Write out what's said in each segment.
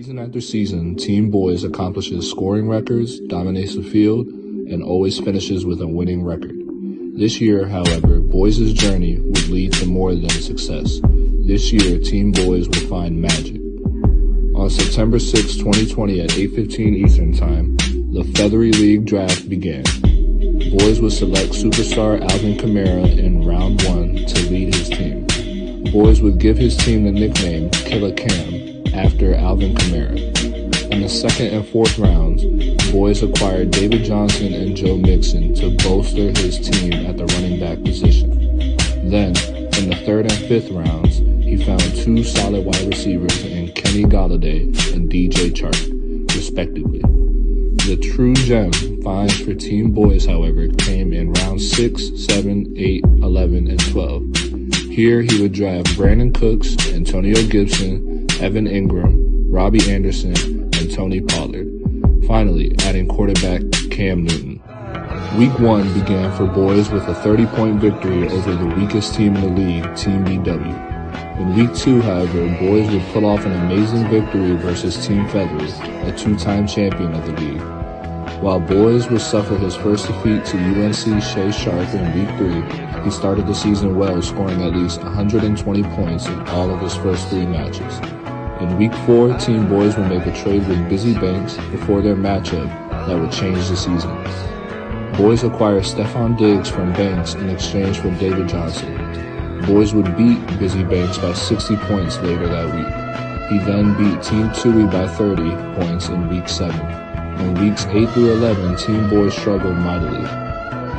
Season after season, Team Boys accomplishes scoring records, dominates the field, and always finishes with a winning record. This year, however, Boys' journey would lead to more than success. This year, Team Boys will find magic. On September 6, 2020 at 8:15 Eastern Time, the Feathery League draft began. Boys would select superstar Alvin Kamara in round 1 to lead his team. Boys would give his team the nickname Killa after Alvin Kamara. In the second and fourth rounds, Boys acquired David Johnson and Joe Mixon to bolster his team at the running back position. Then, in the third and fifth rounds, he found two solid wide receivers in Kenny Golladay and DJ Chark, respectively. The true gem finds for Team Boys, however, came in rounds 6, 7, 8, 11, and 12. Here he would draft Brandon Cooks, Antonio Gibson, Evan Ingram, Robbie Anderson, and Tony Pollard. Finally, adding quarterback Cam Newton. Week 1 began for Boys with a 30-point victory over the weakest team in the league, Team BW. In Week 2, however, Boys would pull off an amazing victory versus Team Feathery, a two-time champion of the league. While Boys would suffer his first defeat to UNC Shea Sharp in Week 3, he started the season well, scoring at least 120 points in all of his first 3 matches. In Week 4, Team Boys would make a trade with Busy Banks before their matchup that would change the season. Boys acquired Stephon Diggs from Banks in exchange for David Johnson. Boys would beat Busy Banks by 60 points later that week. He then beat Team Tui by 30 points in Week 7. In Weeks 8 through 11, Team Boys struggled mightily.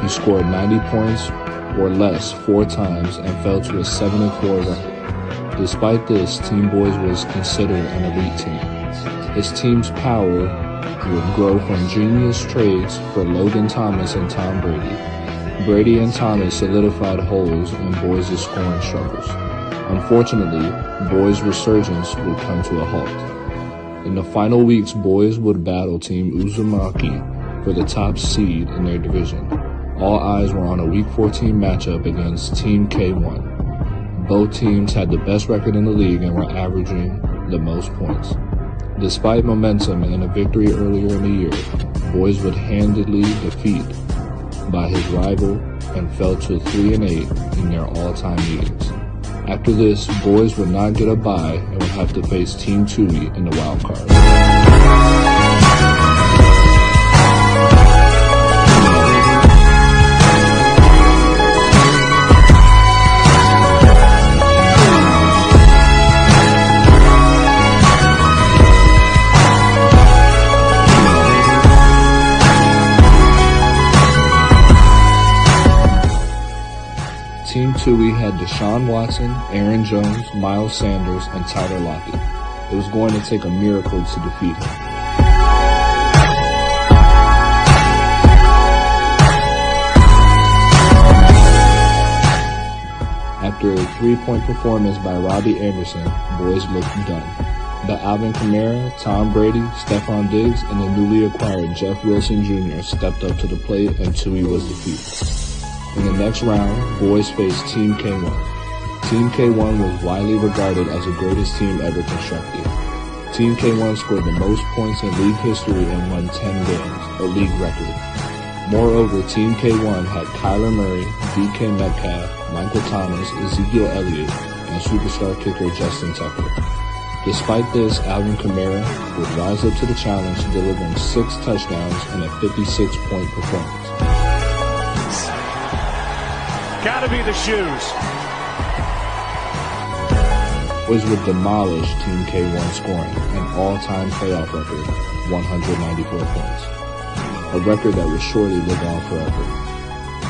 He scored 90 points or less 4 times and fell to a 7-4 record. Despite this, Team Boys was considered an elite team. His team's power would grow from genius trades for Logan Thomas and Tom Brady. Brady and Thomas solidified holes in Boys' scoring struggles. Unfortunately, Boys' resurgence would come to a halt. In the final weeks, Boys would battle Team Uzumaki for the top seed in their division. All eyes were on a Week 14 matchup against Team K1. Both teams had the best record in the league and were averaging the most points. Despite momentum and a victory earlier in the year, Boys would handedly defeat by his rival and fell to 3-8 in their all-time meetings. After this, Boys would not get a bye and would have to face Team Tui in the wild card. Team Tui had Deshaun Watson, Aaron Jones, Miles Sanders, and Tyler Lockett. It was going to take a miracle to defeat him. After a 3-point performance by Robbie Anderson, Boys looked done. But Alvin Kamara, Tom Brady, Stephon Diggs, and the newly acquired Jeff Wilson Jr. stepped up to the plate and Tui was defeated. In the next round, Boys faced Team K1. Team K1 was widely regarded as the greatest team ever constructed. Team K1 scored the most points in league history and won 10 games, a league record. Moreover, Team K1 had Kyler Murray, DK Metcalf, Michael Thomas, Ezekiel Elliott, and superstar kicker Justin Tucker. Despite this, Alvin Kamara would rise up to the challenge, delivering 6 touchdowns and a 56-point performance. Gotta be the shoes. Boys would demolish Team K1 scoring an all-time playoff record, 194 points. A record that would surely live on forever.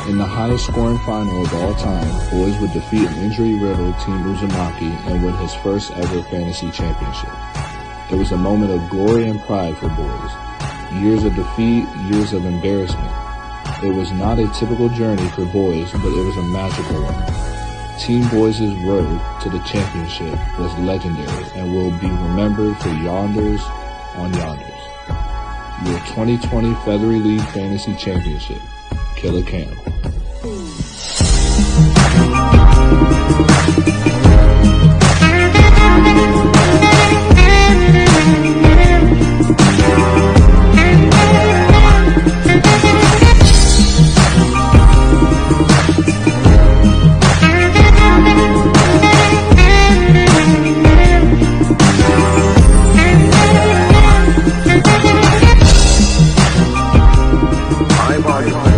In the highest scoring final of all time, Boys would defeat an injury-riddled Team Uzumaki and win his first ever fantasy championship. It was a moment of glory and pride for Boys. Years of defeat, years of embarrassment. It was not a typical journey for Boys, but it was a magical one. Team Boys' road to the championship was legendary and will be remembered for yonders on yonders. Your 2020 Feathery League Fantasy Championship, Killa. Bye.